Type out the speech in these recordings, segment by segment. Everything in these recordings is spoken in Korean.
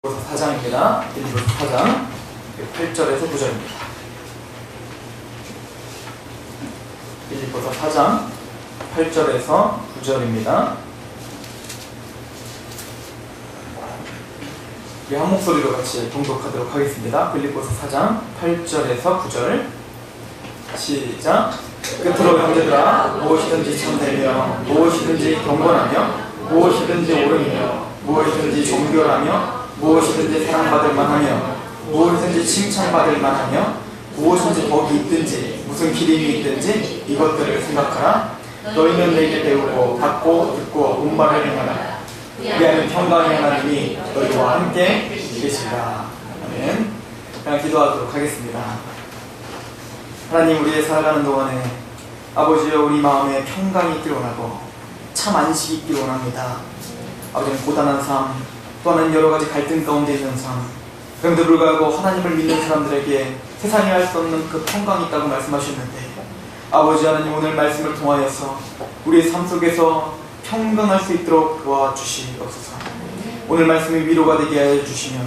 4장입니다. 빌립보서 4장 8절에서 9절입니다. 빌립보서 4장 8절에서 9절입니다. 우리 한 목소리로 같이 봉독하도록 하겠습니다. 빌립보서 4장 8절에서 9절 시작. 끝으로 형제들아, 무엇이든지 참되며 무엇이든지 경건하며 무엇이든지 옳으며 무엇이든지 정결하며 무엇이든지 사랑받을 만하며 무엇이든지 칭찬받을 만하며 무엇인지 덕이 있든지 무슨 기림이 있든지 이것들을 생각하라. 너희는 내게 배우고 받고 듣고 본바를 행하라. 우리하는 평강의 하나님이 너희와 함께 계시리라. 아멘. 그냥 기도하도록 하겠습니다. 하나님, 우리의 살아가는 동안에 아버지여, 우리 마음에 평강이 있기를 원하고 참 안식이 있기를 원합니다. 아버지는 고단한 삶, 또한 여러 가지 갈등 가운데 있는 삶, 그런데 불구하고 하나님을 믿는 사람들에게 세상이 할 수 없는 그 평강이 있다고 말씀하셨는데, 아버지 하나님, 오늘 말씀을 통하여서 우리의 삶 속에서 평강할 수 있도록 도와주시옵소서. 오늘 말씀이 위로가 되게 하여 주시며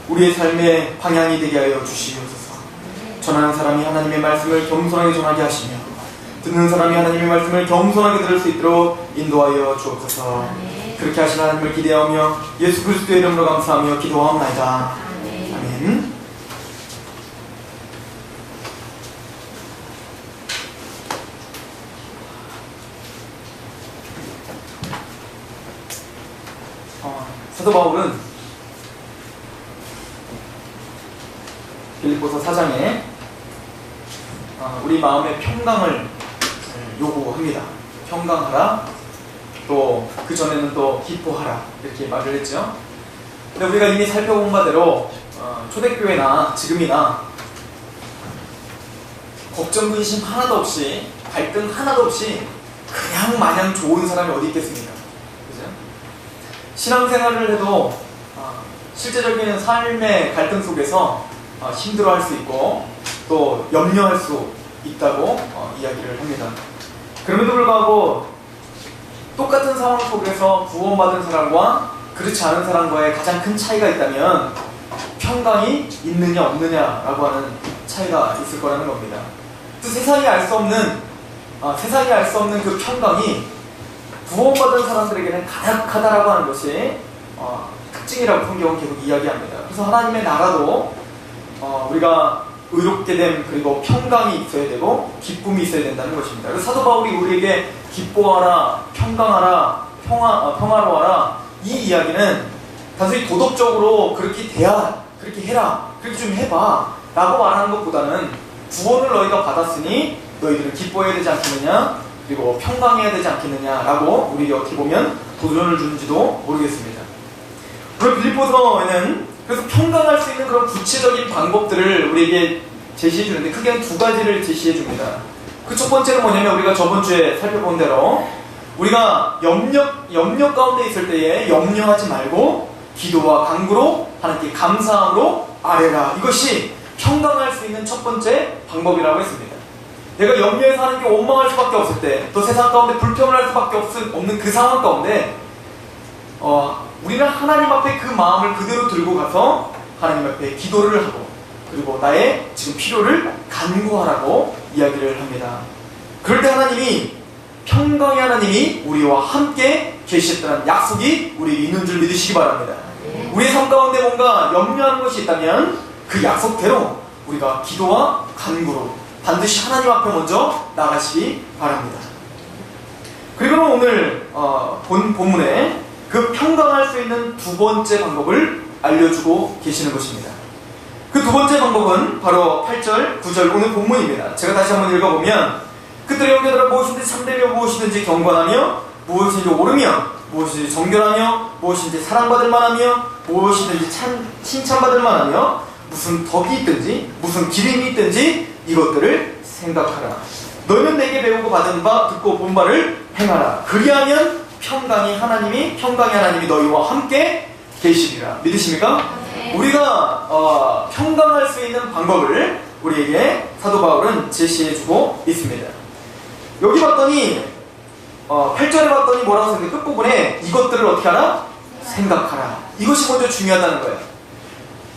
우리의 삶의 방향이 되게 하여 주시옵소서. 전하는 사람이 하나님의 말씀을 겸손하게 전하게 하시며 듣는 사람이 하나님의 말씀을 겸손하게 들을 수 있도록 인도하여 주옵소서. 그렇게 하신 하나님을 기대하며 예수 그리스도의 이름으로 감사하며 기도하옵나이다. 아멘. 사도 바울은 빌립보서 4장에 우리 마음의 평강을 요구합니다. 평강하라. 또 그 전에는 또 기뻐하라, 이렇게 말을 했죠. 근데 우리가 이미 살펴본 바대로 초대교회나 지금이나 걱정 근심 하나도 없이, 갈등 하나도 없이 그냥 마냥 좋은 사람이 어디 있겠습니까? 그죠? 신앙생활을 해도 실제적인 삶의 갈등 속에서 힘들어할 수 있고 또 염려할 수 있다고 이야기를 합니다. 그럼에도 불구하고 똑같은 상황 속에서 구원받은 사람과 그렇지 않은 사람과의 가장 큰 차이가 있다면 평강이 있느냐 없느냐라고 하는 차이가 있을 거라는 겁니다. 또 세상이 알 수 없는 그 평강이 구원받은 사람들에게는 가득하다라고 하는 것이 특징이라고 성경은 계속 이야기합니다. 그래서 하나님의 나라도 우리가 의롭게 됨, 그리고 평강이 있어야 되고 기쁨이 있어야 된다는 것입니다. 그래서 사도 바울이 우리에게 기뻐하라, 평강하라, 평화로워하라, 이 이야기는 단순히 도덕적으로 그렇게 돼야, 그렇게 해라, 그렇게 좀 해봐 라고 말하는 것보다는 구원을 너희가 받았으니 너희들은 기뻐해야 되지 않겠느냐, 그리고 평강해야 되지 않겠느냐 라고 우리에게 어떻게 보면 도전을 주는지도 모르겠습니다. 그리고 빌립보서에는 그래서 평강할 수 있는 그런 구체적인 방법들을 우리에게 제시해 주는데, 크게 두 가지를 제시해 줍니다. 그 첫 번째는 뭐냐면, 우리가 저번 주에 살펴본 대로 우리가 염려 가운데 있을 때에 염려하지 말고 기도와 간구로 하나님께 감사함으로 아뢰라. 이것이 평강할 수 있는 첫 번째 방법이라고 했습니다. 내가 염려해서 하나님께 원망할 수밖에 없을 때, 또 세상 가운데 불평을 할 수밖에 없는 그 상황 가운데 우리는 하나님 앞에 그 마음을 그대로 들고 가서 하나님 앞에 기도를 하고, 그리고 나의 지금 필요를 간구하라고 이야기를 합니다. 그럴 때 하나님이, 평강의 하나님이 우리와 함께 계시다는 약속이 우리에게 있는 줄 믿으시기 바랍니다. 우리의 삶 가운데 뭔가 염려하는 것이 있다면 그 약속대로 우리가 기도와 간구로 반드시 하나님 앞에 먼저 나가시기 바랍니다. 그리고 오늘 본문에 그 평강할 수 있는 두 번째 방법을 알려주고 계시는 것입니다. 그 두 번째 방법은 바로 8절, 9절 오늘 본문입니다. 제가 다시 한번 읽어보면, 그들의 형제들아, 무엇이든지 참되며 무엇이든지 경건하며 무엇이든지 옳으며 무엇이든지 정결하며 무엇이든지 사랑받을 만하며 무엇이든지 칭찬받을 만하며 무슨 덕이 있든지 무슨 기림이 있든지 이것들을 생각하라. 너희는 내게 배우고 받은 바 듣고 본 바를 행하라. 그리하면 평강의 하나님이 너희와 함께 계시리라. 믿으십니까? 우리가 평강할 수 있는 방법을 우리에게 사도 바울은 제시해주고 있습니다. 여기 봤더니 8절에 봤더니 뭐라고 썼는데, 끝부분에 이것들을 어떻게 하라? 생각하라. 이것이 먼저 중요하다는 거예요.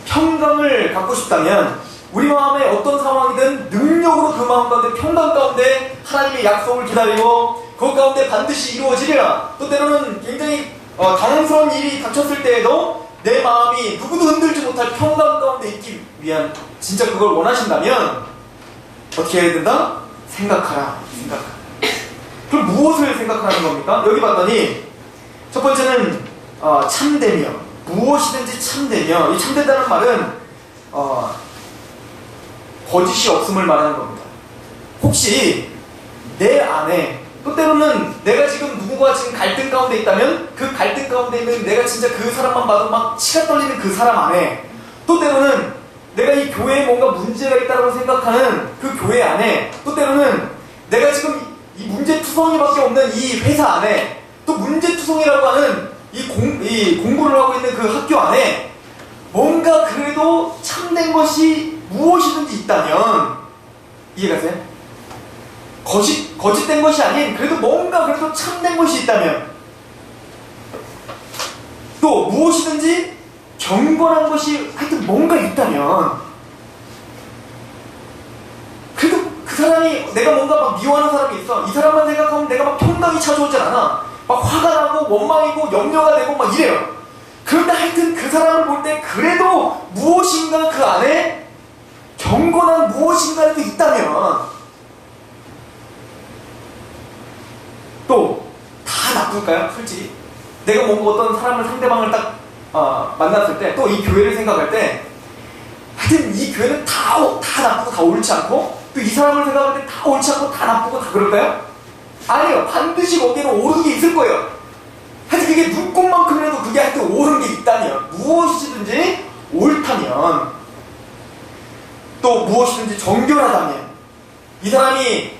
평강을 갖고 싶다면 우리 마음에 어떤 상황이든 능력으로 그 마음 가운데 평강 가운데 하나님의 약속을 기다리고 그 가운데 반드시 이루어지리라. 또 때로는 굉장히 당황스러운 일이 닥쳤을 때에도 내 마음이 누구도 흔들지 못할 평강 가운데 있기 위한 진짜 그걸 원하신다면 어떻게 해야 된다? 생각하라. 그럼 무엇을 생각하는 겁니까? 여기 봤더니 첫 번째는 참되며, 무엇이든지 참되며. 이 참되다는 말은 거짓이 없음을 말하는 겁니다. 혹시 내 안에 또 때로는 내가 지금 누구와 지금 갈등 가운데 있다면 그 갈등 가운데 있는 내가 진짜 그 사람만 봐도 막 치가 떨리는 그 사람 안에, 또 때로는 내가 이 교회에 뭔가 문제가 있다고 생각하는 그 교회 안에, 또 때로는 내가 지금 이 문제투성이밖에 없는 이 회사 안에, 또 문제투성이라고 하는 이 공부를 하고 있는 그 학교 안에 뭔가 그래도 참된 것이 무엇이든지 있다면, 이해가세요? 거짓된 것이 아닌 그래도 뭔가 그래도 참된 것이 있다면, 또 무엇이든지 경건한 것이 하여튼 뭔가 있다면, 그래도 그 사람이, 내가 뭔가 막 미워하는 사람이 있어. 이 사람만 생각하면 내가 막 평강이 찾아오질 않아. 막 화가 나고 원망이고 염려가 되고 막 이래요. 그런데 하여튼 그 사람을 볼 때 그래도 무엇인가 그 안에 경건한 무엇인가라도 있다면, 또 다 나쁠까요? 솔직히 내가 뭔가 어떤 사람을, 상대방을 딱 만났을 때, 또 이 교회를 생각할 때 하여튼 이 교회는 다 나쁘고 다 옳지 않고, 또 이 사람을 생각할 때 다 옳지 않고 다 나쁘고 다 그럴까요? 아니요. 반드시 거기에는 옳은 게 있을 거예요. 하여튼 그게 눈꽃만큼이라도 그게 하여튼 옳은 게 있다면, 무엇이든지 옳다면, 또 무엇이든지 정결하다면, 이 사람이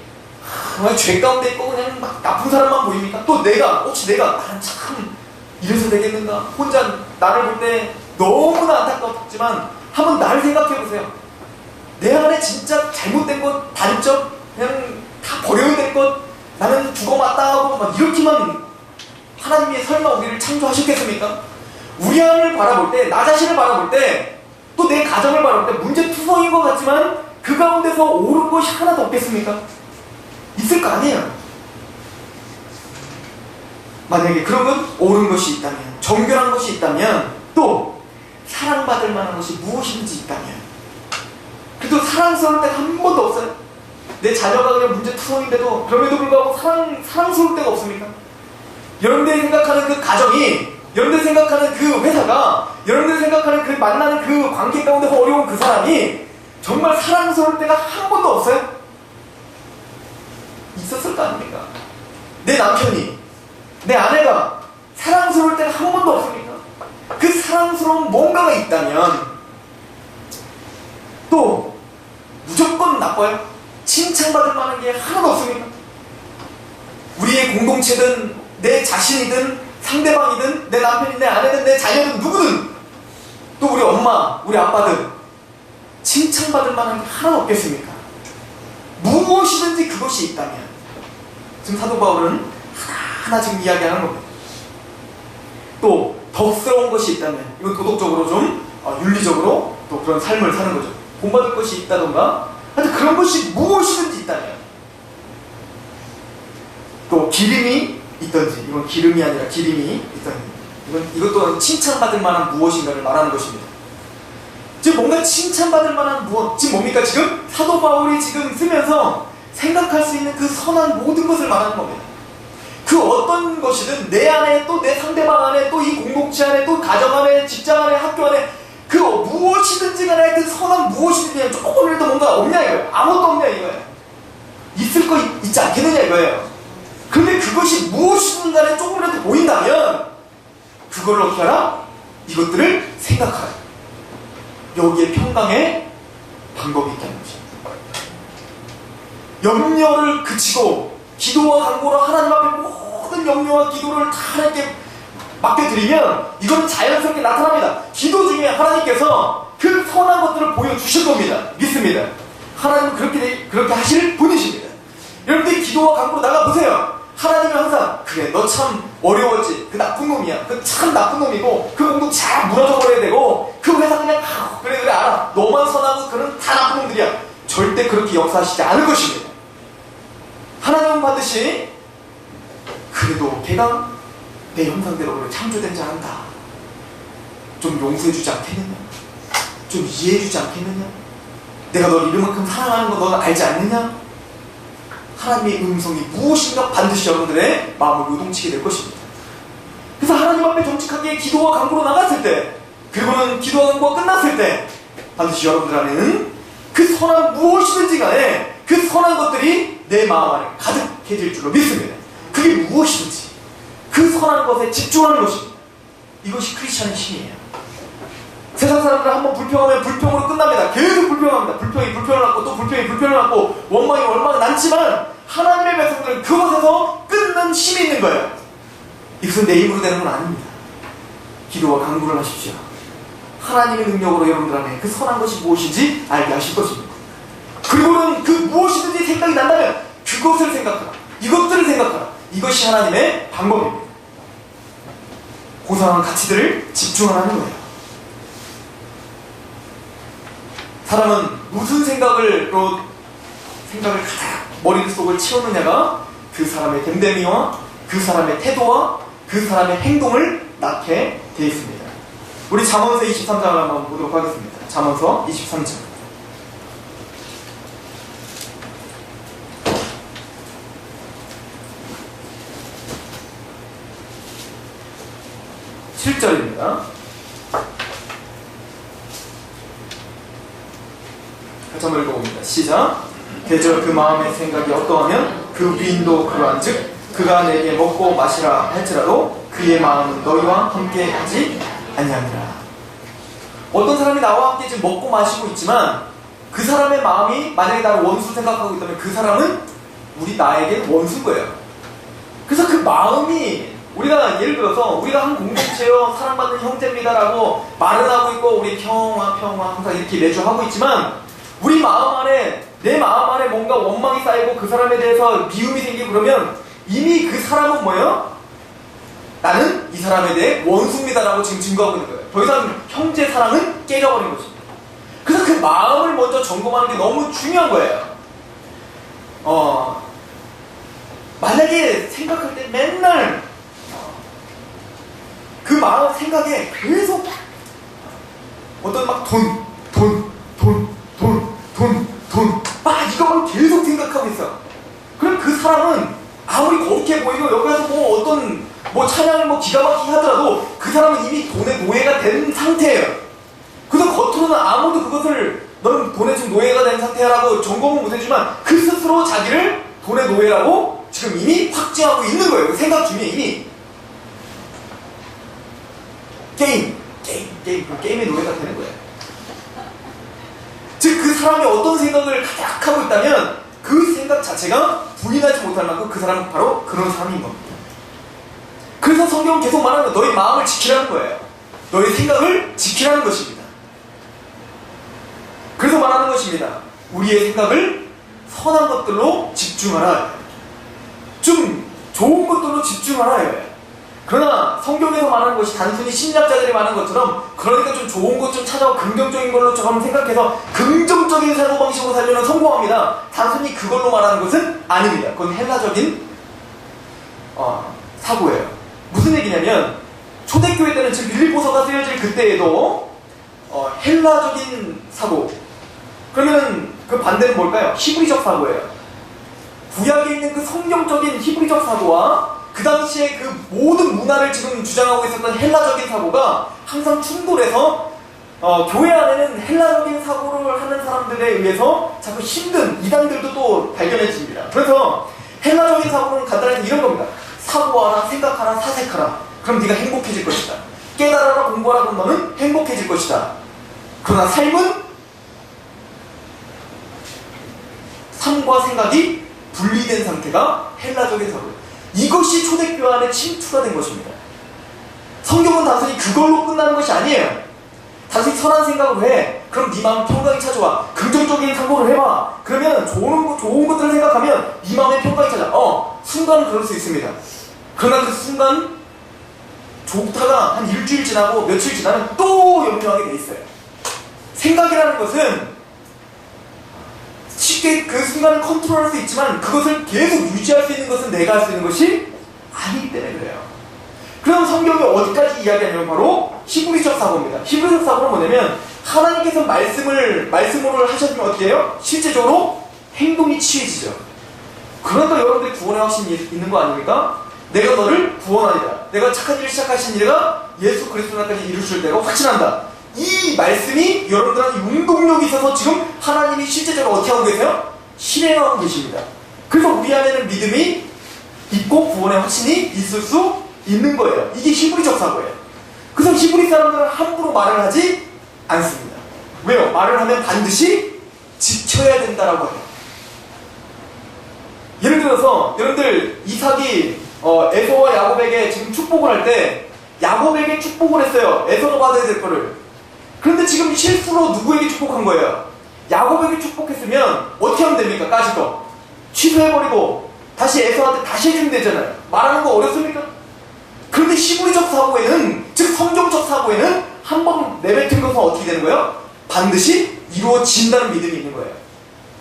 죄 가운데 있고 그냥 막 나쁜 사람만 보입니까? 또 혹시 내가 참 이래서 되겠는가? 혼자 나를 볼 때 너무나 안타깝지만 한번 나를 생각해보세요. 내 안에 진짜 잘못된 것, 단점, 그냥 다 버려야 될 것, 나는 죽어마땅하고 막 이렇게만 하나님이 설마 우리를 창조하셨겠습니까? 우리 안을 바라볼 때, 나 자신을 바라볼 때, 또 내 가정을 바라볼 때 문제투성인 것 같지만 그 가운데서 옳은 것이 하나도 없겠습니까? 있을 거 아니에요. 만약에 그런 건 옳은 것이 있다면, 정결한 것이 있다면, 또 사랑받을 만한 것이 무엇인지 있다면, 그래도 사랑스러울 때가 한 번도 없어요? 내 자녀가 그냥 문제투성인데도 그럼에도 불구하고 사랑스러울 때가 없습니까? 여러분들이 생각하는 그 가정이, 여러분들이 생각하는 그 회사가, 여러분들이 생각하는 그 만나는 그 관계 가운데서 어려운 그 사람이 정말 사랑스러울 때가 한 번도 없어요? 있었을 거 아닙니까? 내 남편이, 내 아내가 사랑스러울 때가 한 번도 없습니까? 그 사랑스러운 뭔가가 있다면, 또 무조건 나빠요? 칭찬받을 만한 게 하나도 없습니까? 우리의 공동체든 내 자신이든 상대방이든 내 남편이든 내 아내든 내 자녀든 누구든, 또 우리 엄마, 우리 아빠든 칭찬받을 만한 게 하나도 없겠습니까? 무엇이든지 그것이 있다면, 지금 사도 바울은 하나하나 지금 이야기하는 겁니다. 또 덕스러운 것이 있다면, 이건 도덕적으로 좀 윤리적으로 또 그런 삶을 사는 거죠. 본받을 것이 있다던가, 하여튼 그런 것이 무엇이든지 있다면, 또 기름이 있던지, 이건 기름이 아니라 기름이 있던지, 이것도 칭찬받을 만한 무엇인가를 말하는 것입니다. 지금 뭔가 칭찬받을 만한 무엇, 지금 뭡니까? 지금 사도 바울이 지금 쓰면서 생각할 수 있는 그 선한 모든 것을 말하는 겁니다. 그 어떤 것이든 내 안에, 또 내 상대방 안에, 또 이 공동체 안에, 또 가정 안에, 직장 안에, 학교 안에, 그 무엇이든지 간에 하여튼 선한 무엇이든지 조금이라도 뭔가 없냐 이거예요. 아무것도 없냐 이거예요. 있을 거 있지 않겠느냐 이거예요. 근데 그것이 무엇이든 간에 조금이라도 보인다면 그걸 어떻게 하라? 이것들을 생각하라. 여기에 평강의 방법이 있다는 것입니다. 염려를 그치고 기도와 간구로 하나님 앞에 모든 염려와 기도를 다 하나님께 맡겨드리면 이건 자연스럽게 나타납니다. 기도 중에 하나님께서 그 선한 것들을 보여주실 겁니다. 믿습니다. 하나님은 그렇게 하실 분이십니다. 여러분들이 기도와 간구로 나가보세요. 하나님은 항상 그래 너 참 어려웠지, 그 나쁜 놈이야, 그 참 나쁜 놈이고 그 공동 잘 무너져 버려야 되고 그 회사 그냥 선하다, 너만 선하고 그는 다 나쁜 놈들이야. 절대 그렇게 역사하시지 않을 것입니다. 하나님은 반드시 그래도 걔가 내 형상대로 창조된 자란다, 좀 용서해주지 않겠느냐, 좀 이해해주지 않겠느냐, 내가 널 이만큼 사랑하는 거 너는 알지 않느냐. 하나님의 음성이 무엇인가 반드시 여러분들의 마음을 요동치게 될 것입니다. 그래서 하나님 앞에 정직하게 기도와 간구로 나갔을 때, 그리고는 기도와 간구가 끝났을 때 반드시 여러분들 안에는 그 선한 무엇이든지 간에 그 선한 것들이 내 마음 안에 가득해질 줄로 믿습니다. 그게 무엇이든지 그 선한 것에 집중하는 것입니다. 이것이 크리스찬의 힘이에요. 세상 사람들 한번 불평하면 불평으로 끝납니다. 계속 불평합니다. 불평이 불평을 낳고 또 불평이 불평을 낳고 원망이 원망을 낳지만 하나님의 백성들은 그것에서 끊는 힘이 있는 거예요. 이것은 내 힘으로 되는 건 아닙니다. 기도와 간구를 하십시오. 하나님의 능력으로 여러분들 안에 그 선한 것이 무엇인지 알게 하실 것입니다. 그리고는 그 무엇이든지 생각이 난다면 그것을 생각하라, 이것들을 생각하라. 이것이 하나님의 방법입니다. 고상한 가치들을 집중하라는 거예요. 사람은 무슨 생각을 가득 머릿속을 채우느냐가 그 사람의 됨됨이와 그 사람의 태도와 그 사람의 행동을 낳게 되어 있습니다. 우리 잠언서 23장을 한번 보도록 하겠습니다. 잠언서 23장 7절입니다. 같이 한번 읽어봅니다. 시작. 대저 그 마음의 생각이 어떠하면 그 위인도 그러한즉 그가 내게 먹고 마시라 할지라도 그의 마음은 너희와 함께 하지 아니하니라. 어떤 사람이 나와 함께 지금 먹고 마시고 있지만 그 사람의 마음이 만약에 나를 원수 생각하고 있다면 그 사람은 나에게 원수인 거예요. 그래서 그 마음이, 우리가 예를 들어서 우리가 한 공동체요 사랑받는 형제입니다라고 말은 하고 있고 우리 평화 항상 이렇게 매주 하고 있지만 우리 마음 안에, 내 마음 안에 뭔가 원망이 쌓이고 그 사람에 대해서 미움이 생기고 그러면 이미 그 사람은 뭐예요? 나는 이 사람에 대해 원수입니다라고 지금 증거하고 있는 거예요. 더 이상 형제 사랑은 깨져버린 것입니다. 그래서 그 마음을 먼저 점검하는 게 너무 중요한 거예요. 만약에 생각할 때 맨날 그 마음 생각에 계속 어떤 막 막 이거만 계속 생각하고 있어. 그럼 그 사람은 아무리 거룩해 보이고 여기서 어떤 찬양을 기가 막히게 하더라도 그 사람은 이미 돈의 노예가 된 상태예요. 그래서 겉으로는 아무도 그것을 너는 돈의 지금 노예가 된 상태라고 점검은 못해주지만 그 스스로 자기를 돈의 노예라고 지금 이미 확증하고 있는 거예요. 그 생각 중에 이미 게임의 노예가 되는 거예요. 즉 그 사람이 어떤 생각을 가득 하고 있다면 그 생각 자체가 부인하지 못할 만큼 그 사람은 바로 그런 사람인 겁니다. 그래서 성경은 계속 말하는 거예요. 너희 마음을 지키라는 거예요. 너희 생각을 지키라는 것입니다. 그래서 말하는 것입니다. 우리의 생각을 선한 것들로 집중하라. 좀 좋은 것들로 집중하라. 그러나 성경에서 말하는 것이 단순히 심리학자들이 말하는 것처럼 그러니까 좀 좋은 것 좀 찾아와 긍정적인 걸로 좀 생각해서 긍정적인 사고방식으로 살려면 성공합니다. 단순히 그걸로 말하는 것은 아닙니다. 그건 헬라적인 사고예요. 무슨 얘기냐면 초대교회 때는 즉 빌립보서가 쓰여질 그때에도 헬라적인 사고, 그러면 그 반대는 뭘까요? 히브리적 사고예요. 구약에 있는 그 성경적인 히브리적 사고와 그 당시에 그 모든 문화를 지금 주장하고 있었던 헬라적인 사고가 항상 충돌해서 교회 안에는 헬라적인 사고를 하는 사람들에 의해서 자꾸 힘든 이단들도 또 발견해집니다. 그래서 헬라적인 사고는 간단하게 이런 겁니다. 사고하라, 생각하라, 사색하라. 그럼 네가 행복해질 것이다. 깨달아라, 공부하라. 그럼 너는 행복해질 것이다. 그러나 삶과 생각이 분리된 상태가 헬라적인 사고예요. 이것이 초대교회 안에 침투가 된 것입니다. 성경은 단순히 그걸로 끝나는 것이 아니에요. 단순히 선한 생각을 해. 그럼 네 마음 평강이 찾아와. 긍정적인 사고를 해봐. 그러면 좋은 것들을 생각하면 네 마음에 평강이 찾아. 순간은 그럴 수 있습니다. 그러나 그 순간 좋다가 한 일주일 지나고 며칠 지나면 또 염려하게 돼 있어요. 생각이라는 것은 쉽게 그 순간을 컨트롤할 수 있지만 그것을 계속 유지할 수 있는 것은 내가 할 수 있는 것이 아니기 때문에 그래요. 그럼 성경이 어디까지 이야기하냐면 바로 히브리적 사고입니다. 히브리적 사고는 뭐냐면 하나님께서 말씀으로 하셨으면 어떻게 해요? 실제적으로 행동이 취해지죠. 그러니까 여러분들이 구원의 확신이 있는 거 아닙니까? 내가 너를 구원하리라. 내가 착한 일을 시작하신 이가 예수 그리스도까지 이루실 때가 확신한다. 이 말씀이 여러분들한테 운동력이 있어서 지금 하나님이 실제적으로 어떻게 하고 계세요? 실행하고 계십니다. 그래서 우리 안에는 믿음이 있고 구원의 확신이 있을 수 있는 거예요. 이게 히브리적 사고예요. 그래서 히브리 사람들은 함부로 말을 하지 않습니다. 왜요? 말을 하면 반드시 지켜야 된다라고 해요. 예를 들어서 여러분들 이삭이 에서와 야곱에게 지금 축복을 할 때 야곱에게 축복을 했어요. 에서가 받아야 될 거를. 그런데 지금 실수로 누구에게 축복한 거예요? 야곱에게 축복했으면 어떻게 하면 됩니까? 까짓 거 취소해버리고 다시 에서한테 다시 해주면 되잖아요. 말하는 거 어렵습니까? 그런데 히브리적 사고에는, 즉 성경적 사고에는 한 번 내뱉은 것은 어떻게 되는 거예요? 반드시 이루어진다는 믿음이 있는 거예요.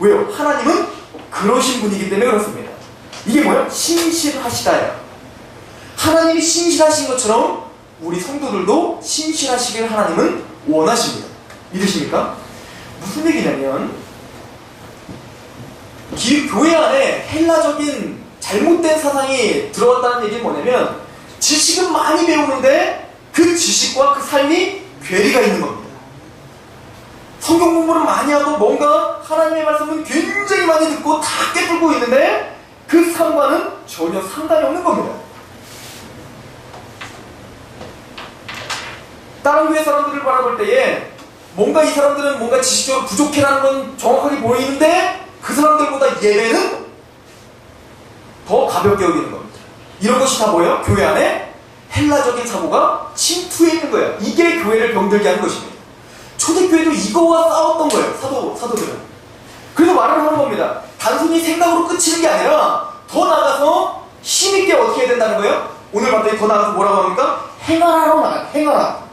왜요? 하나님은 그러신 분이기 때문에 그렇습니다. 이게 뭐예요? 신실하시다예요. 하나님이 신실하신 것처럼 우리 성도들도 신실하시길 하나님은 원하십니다. 믿으십니까? 무슨 얘기냐면 교회 안에 헬라적인 잘못된 사상이 들어왔다는 얘기는 뭐냐면 지식은 많이 배우는데 그 지식과 그 삶이 괴리가 있는 겁니다. 성경 공부를 많이 하고 뭔가 하나님의 말씀은 굉장히 많이 듣고 다 깨뚫고 있는데 그 삶과는 전혀 상관이 없는 겁니다. 다른 교회 사람들을 바라볼 때에 뭔가 이 사람들은 뭔가 지식적으로 부족해라는 건 정확하게 보이는데 그 사람들보다 예배는 더 가볍게 여기는 겁니다. 이런 것이 다 뭐예요? 교회 안에 헬라적인 사고가 침투해 있는 거예요. 이게 교회를 병들게 하는 것입니다. 초대교회도 이거와 싸웠던 거예요. 사도들은. 그래서 말을 하는 겁니다. 단순히 생각으로 그치는 게 아니라 더 나아가서 힘있게 어떻게 해야 된다는 거예요? 오늘 봤더니 더 나아가서 뭐라고 합니까? 행하라로 나가요. 행하라.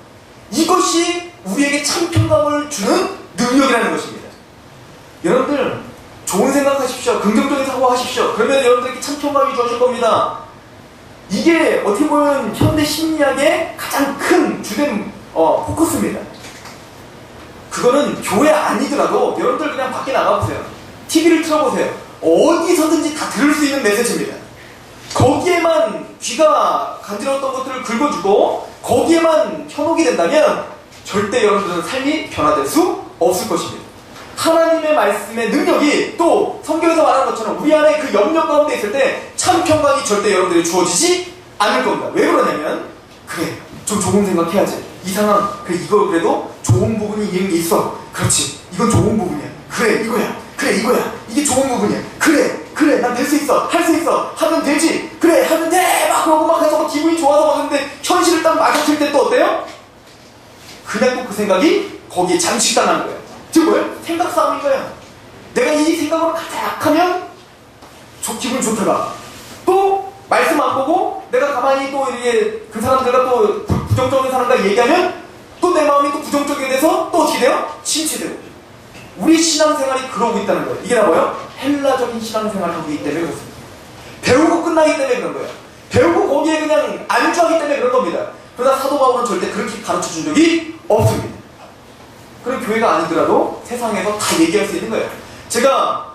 이것이 우리에게 참평감을 주는 능력이라는 것입니다. 여러분들 좋은 생각하십시오. 긍정적인 사고하십시오. 그러면 여러분들에게 참평감이 주어질 겁니다. 이게 어떻게 보면 현대 심리학의 가장 큰 주된 포커스입니다. 그거는 교회 아니더라도 여러분들 그냥 밖에 나가보세요. TV를 틀어보세요. 어디서든지 다 들을 수 있는 메시지입니다. 거기에만 귀가 간지러웠던 것들을 긁어주고 거기에만 현혹이 된다면 절대 여러분들은 삶이 변화될 수 없을 것입니다. 하나님의 말씀의 능력이 또 성경에서 말하는 것처럼 우리 안에 그 염려 가운데 있을 때 참 평강이 절대 여러분들이 주어지지 않을 겁니다. 왜 그러냐면 그래 좀 조금 생각해야지. 이 상황 그래 이거 그래도 좋은 부분이 있어. 그렇지 이건 좋은 부분이야. 그래 이거야. 그래 이거야. 이게 좋은 부분이야. 그래 난 될 수 있어. 할 수 있어. 하면 되지. 그래 하면 돼. 막 그러고 막 해서 기분이 좋아서 막 하는데 현실을 딱 마주칠 때 또 어때요? 그냥 또 그 생각이 거기에 잠식당하는 거예요. 즉 뭐예요? 생각 싸움인 거예요. 내가 이 생각으로 가장 약하면 기분 좋다가 또 말씀 안 보고 내가 가만히 또 이렇게 그 사람들과 또 부정적인 사람과 얘기하면 또 내 마음이 또 부정적이게 돼서 또 어떻게 돼요? 침체되고. 우리 신앙생활이 그러고 있다는 거예요. 이게 다 뭐예요? 헬라적인 신앙생활을 하고 있기 때문에 그렇습니다. 배우고 끝나기 때문에 그런 거예요. 배우고 거기에 그냥 안주하기 때문에 그런 겁니다. 그러나 사도 바울은 절대 그렇게 가르쳐 준 적이 없습니다. 그런 교회가 아니더라도 세상에서 다 얘기할 수 있는 거예요. 제가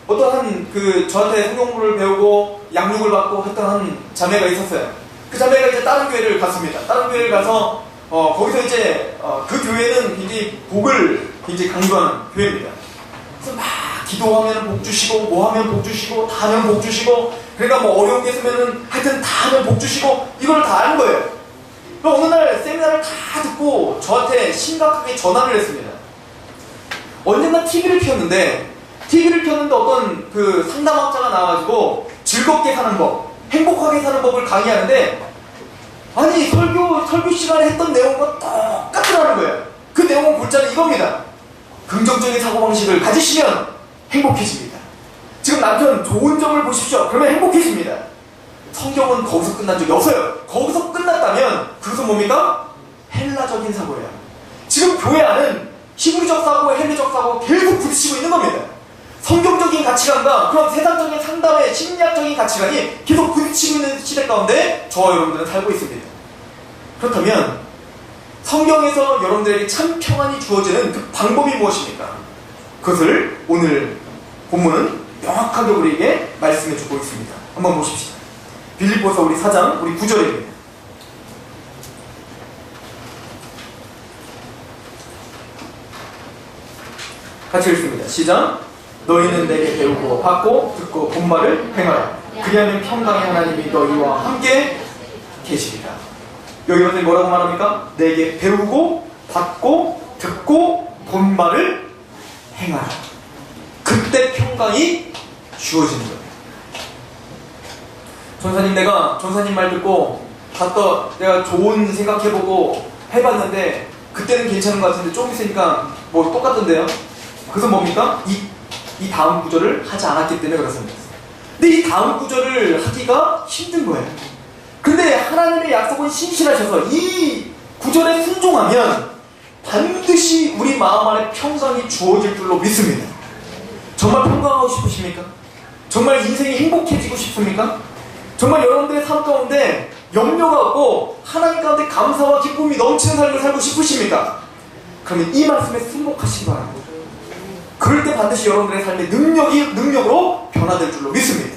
어떠한 저한테 성경공부를 배우고 양육을 받고 했던 한 자매가 있었어요. 그 자매가 이제 다른 교회를 갔습니다. 다른 교회를 가서 거기서 이제 그 교회는 굉장히 복을 굉장히 강조하는 교회입니다. 그래서 막 기도하면 복 주시고 뭐 하면 복 주시고 다 하면 복 주시고 그러니까 뭐 어려운 게 있으면은 하여튼 다 하면 복 주시고 이걸 다 하는 거예요. 그럼 어느 날 세미나를 다 듣고 저한테 심각하게 전화를 했습니다. 언젠가 TV를 켰는데 어떤 그 상담학자가 나와가지고 즐겁게 사는 법, 행복하게 사는 법을 강의하는데 아니 설교 시간에 했던 내용과 똑같더라는 거예요. 그 내용은 골자는 이겁니다. 긍정적인 사고방식을 가지시면 행복해집니다. 지금 남편 좋은 점을 보십시오. 그러면 행복해집니다. 성경은 거기서 끝난 적이 없어요. 거기서 끝났다면 그것은 뭡니까? 헬라적인 사고예요. 지금 교회 안은 히브리적 사고와 헬리적 사고가 계속 부딪히고 있는 겁니다. 성경적인 가치관과 그런 세상적인 상담의 심리학적인 가치관이 계속 부딪히고 있는 시대 가운데 저와 여러분들은 살고 있습니다. 그렇다면 성경에서 여러분들에게 참 평안이 주어지는 그 방법이 무엇입니까? 그것을 오늘 본문은 명확하게 우리에게 말씀해 주고 있습니다. 한번 보십시다. 빌립보서 우리 4장 우리 9절입니다. 같이 읽습니다. 시작. 너희는 내게 배우고 받고 듣고 본 말을 행하라. 그리하면 평강의 하나님이 너희와 함께 계시리라. 여기 선생님 뭐라고 말합니까? 내게 배우고 받고 듣고 본 말을 행하라. 그때 평강이 주어지는 거예요. 전사님, 내가 전사님 말 듣고 갔다 내가 좋은 생각해보고 해봤는데 그때는 괜찮은 것 같은데 좀 있으니까 뭐 똑같던데요? 그래서 뭡니까? 이 다음 구절을 하지 않았기 때문에 그렇습니다. 근데 이 다음 구절을 하기가 힘든 거예요. 근데 하나님의 약속은 신실하셔서 이 구절에 순종하면 반드시 우리 마음 안에 평강이 주어질 줄로 믿습니다. 정말 평강하고 싶으십니까? 정말 인생이 행복해지고 싶습니까? 정말 여러분들의 삶 가운데 염려가 없고 하나님 가운데 감사와 기쁨이 넘치는 삶을 살고 싶으십니까? 그러면 이 말씀에 순복하시기 바랍니다. 그럴 때 반드시 여러분들의 삶의 능력으로 변화될 줄로 믿습니다.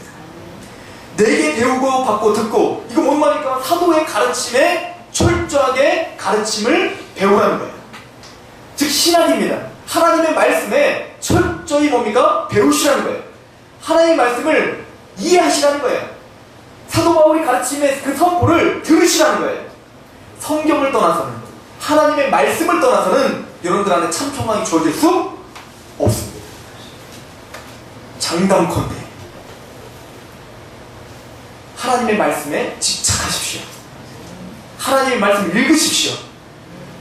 내게 배우고 받고 듣고, 이거 뭔 말입니까? 사도의 가르침에 철저하게 가르침을 배우라는 거예요. 즉 신학입니다. 하나님의 말씀에 철저히 뭡니까? 배우시라는 거예요. 하나님의 말씀을 이해하시라는 거예요. 사도 바울이 가르침의 그 선포를 들으시라는 거예요. 성경을 떠나서는, 하나님의 말씀을 떠나서는 여러분들 안에 참 평강이 주어질 수 없습니다. 장담컨대 하나님의 말씀에 집착하십시오. 하나님의 말씀 읽으십시오.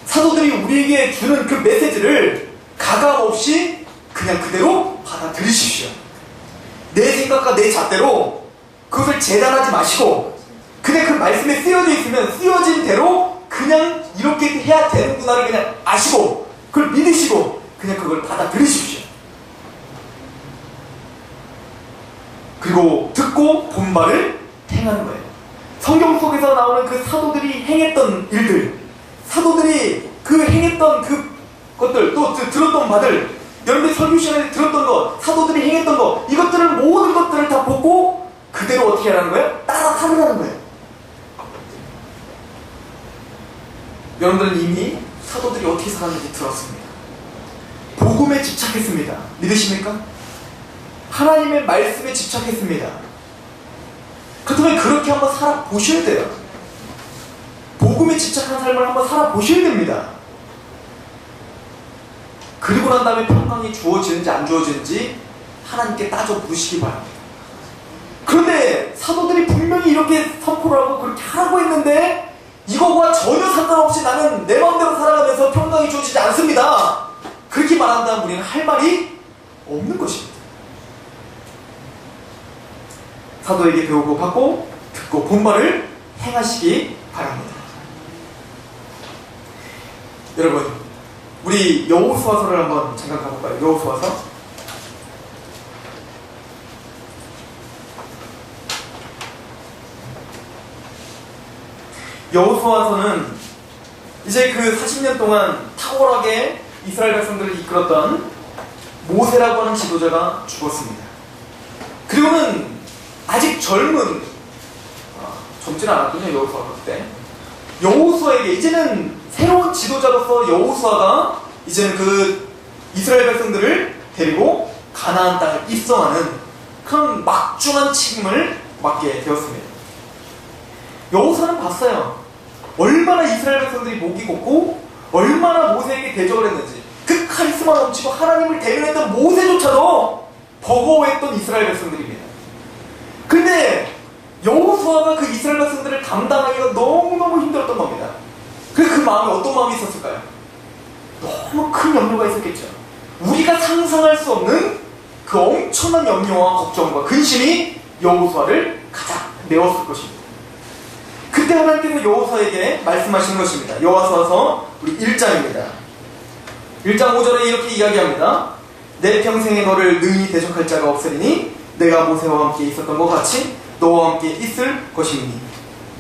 사도들이 우리에게 주는 그 메시지를 가감 없이 그냥 그대로 받아들이십시오. 내 생각과 내 잣대로 그것을 재단하지 마시고 그냥 그 말씀에 쓰여져 있으면 쓰여진 대로 그냥 이렇게 해야 되는구나를 그냥 아시고 그걸 믿으시고 그냥 그걸 받아들이십시오. 그리고 듣고 본 말을 행하는 거예요. 성경 속에서 나오는 그 사도들이 행했던 일들, 사도들이 그 행했던 그것들, 또 들었던 바들, 여러분들 설교 시간에 들었던 것, 사도들이 행했던 것, 이것들을 모든 것들을 다 보고 그대로 어떻게 하라는 거예요? 따라하라는 거예요. 여러분들은 이미 사도들이 어떻게 살았는지 들었습니다. 복음에 집착했습니다. 믿으십니까? 하나님의 말씀에 집착했습니다. 그렇다면 그렇게 한번 살아보셔야 돼요. 복음에 집착한 삶을 한번 살아보셔야 됩니다. 그리고 난 다음에 평강이 주어지는지 안 주어지는지 하나님께 따져 묻으시기 바랍니다. 그런데 사도들이 분명히 이렇게 선포를 하고 그렇게 하라고 했는데 이거와 전혀 상관없이 나는 내 마음대로 살아가면서 평강이 주어지지 않습니다. 그렇게 말한다면 우리는 할 말이 없는 것입니다. 사도에게 배우고 받고 듣고 본 말을 행하시기 바랍니다. 여러분, 우리 여호수아서를 한번 잠깐 가볼까요? 여호수아서 여호수아서는 이제 그 40년 동안 탁월하게 이스라엘 백성들을 이끌었던 모세라고 하는 지도자가 죽었습니다. 그리고는 아직 젊진 않았군요. 여호수아가 그때 여호수아에게 이제는 새로운 지도자로서 여호수아가 이제는 그 이스라엘 백성들을 데리고 가나안 땅을 입성하는 그런 막중한 책임을 맡게 되었습니다. 여호수아는 봤어요. 얼마나 이스라엘 백성들이 목이 곱고 얼마나 모세에게 대적을 했는지, 그 카리스마 넘치고 하나님을 대면했던 모세조차도 버거워했던 이스라엘 백성들입니다. 근데 여호수아가 그 이스라엘 백성들을 감당하기가 너무너무 힘들었던 겁니다. 그래서 그 마음에 어떤 마음이 있었을까요? 너무 큰 염려가 있었겠죠. 우리가 상상할 수 없는 그 엄청난 염려와 걱정과 근심이 여호수아를 가장 메웠을 것입니다. 그때 하나님께서 여호수아에게 말씀하시는 것입니다. 여호수아서 우리 1장입니다. 1장 5절에 이렇게 이야기합니다. 내 평생에 너를 능히 대적할 자가 없으리니 내가 모세와 함께 있었던 것 같이 너와 함께 있을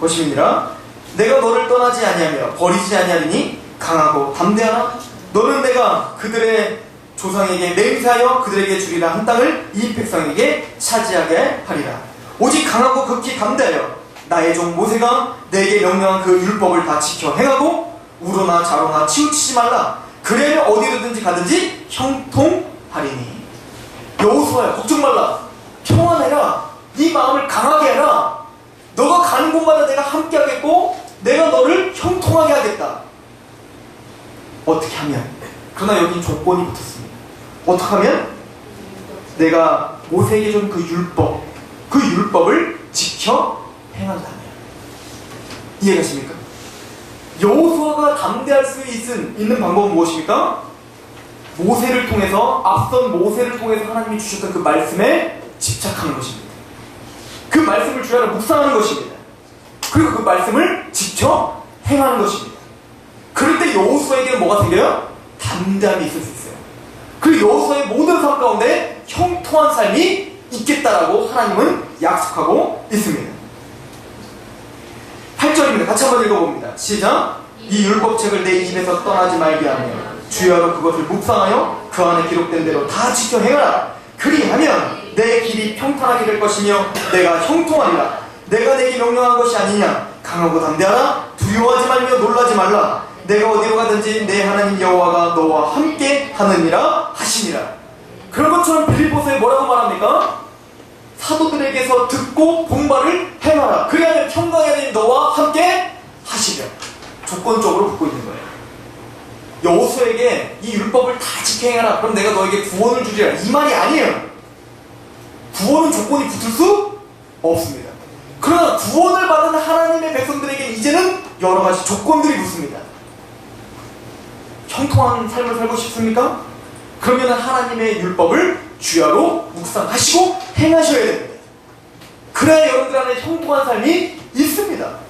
것임이니라. 내가 너를 떠나지 아니하며 버리지 아니하리니 강하고 담대하라. 너는 내가 그들의 조상에게 맹세하여 그들에게 주리라 한 땅을 이 백성에게 차지하게 하리라. 오직 강하고 극히 담대하여 나의 종 모세가 내게 명령한 그 율법을 다 지켜 행하고 우로나 좌로나 치우치지 말라. 그래야 어디로든지 가든지 형통하리니. 여호수아야, 걱정 말라. 평안해라. 네 마음을 강하게 해라. 너가 가는 곳마다 내가 함께 하겠고 내가 너를 형통하게 하겠다. 어떻게 하면? 그러나 여기 조건이 붙었습니다. 어떻게 하면? 내가 모세에게 준 그 율법을 지켜 행한다면. 이해가십니까? 여호수아가 담대할 수 있는 방법은 무엇입니까? 모세를 통해서, 앞선 모세를 통해서 하나님이 주셨던 그 말씀에 집착하는 것입니다. 그 말씀을 주야로 묵상하는 것입니다. 그리고 그 말씀을 지켜 행하는 것입니다. 그럴 때 여호수아에게는 뭐가 생겨요? 담대함이 있을 수 있어요. 그리고 여호수아의 모든 삶 가운데 형통한 삶이 있겠다라고 하나님은 약속하고 있습니다. 8절입니다. 같이 한번 읽어봅니다. 시작. 이 율법책을 내 입에서 떠나지 말게 하며 주야로 그것을 묵상하여 그 안에 기록된 대로 다 지켜 행하라. 그리하면 내 길이 평탄하게 될 것이며 내가 형통하리라. 내가 내게 명령한 것이 아니냐. 강하고 담대하라. 두려워하지 말며 놀라지 말라. 내가 어디로 가든지 내 하나님 여호와가 너와 함께 하느니라 하시니라. 그런 것처럼 빌립보서에 뭐라고 말합니까? 사도들에게서 듣고 본 바를 행하라. 그리하면 평강의 하나님 너와 함께 하시려. 조건적으로 붙고 있는 거예요. 여호수아에게 이 율법을 다 지켜 행하라. 그럼 내가 너에게 구원을 주리라. 이 말이 아니에요. 구원은 조건이 붙을 수 없습니다. 그러나 구원을 받은 하나님의 백성들에게 이제는 여러 가지 조건들이 붙습니다. 형통한 삶을 살고 싶습니까? 그러면 하나님의 율법을 주야로 묵상하시고 행하셔야 됩니다. 그래야 여러분들 안에 형통한 삶이 있습니다.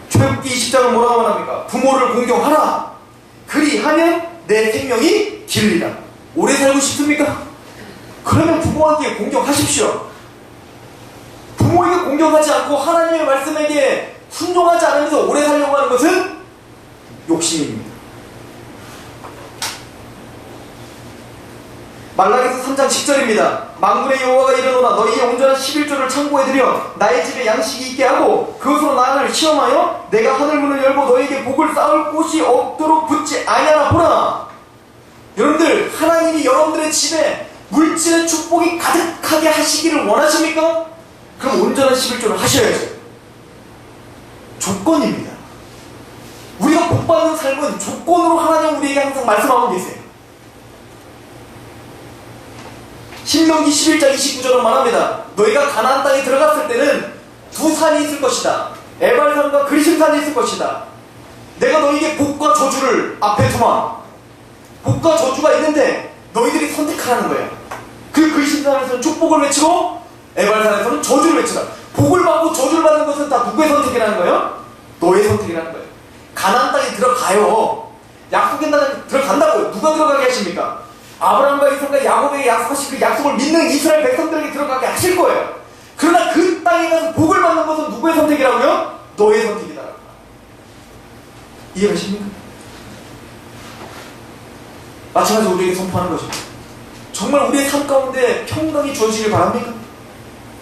출애굽기 20장은 뭐라고 말합니까? 부모를 공경하라. 그리하면 내 생명이 길리라. 오래 살고 싶습니까? 그러면 부모에게 공경하십시오. 부모에게 공경하지 않고 하나님의 말씀에게 순종하지 않으면서 오래 살려고 하는 것은 욕심입니다. 말라기서 3장 10절입니다. 만군의 여호와가 이르노라. 너희의 온전한 11조를 창고에 들여 나의 집에 양식이 있게 하고 그것으로 나를 시험하여 내가 하늘문을 열고 너희에게 복을 쌓을 곳이 없도록 붙지 아니하나 보라. 여러분들, 하나님이 여러분들의 집에 물질의 축복이 가득하게 하시기를 원하십니까? 그럼 온전한 11조를 하셔야죠. 조건입니다. 우리가 복받는 삶은 조건으로 하나님 우리에게 항상 말씀하고 계세요. 신명기 11장 29절은 말합니다. 너희가 가나안 땅에 들어갔을 때는 두 산이 있을 것이다. 에발산과 그리심산이 있을 것이다. 내가 너희에게 복과 저주를 앞에 두마. 복과 저주가 있는데 너희들이 선택하라는 거예요. 그 그리심산에서는 축복을 외치고 에발산에서는 저주를 외치라. 복을 받고 저주를 받는 것은 다 누구의 선택이라는 거예요? 너의 선택이라는 거예요. 가나안 땅에 들어가요. 약속의 땅에 들어간다고요. 누가 들어가게 하십니까? 아브라함과 이삭과 야곱에게 약속하신 그 약속을 믿는 이스라엘 백성들에게 들어가게 하실 거예요. 그러나 그 땅에 가서 복을 받는 것은 누구의 선택이라고요? 너의 선택이다. 이해가십니까? 마찬가지로 우리에게 선포하는 것입니다. 정말 우리의 삶 가운데 평강이 주어지길 바랍니까?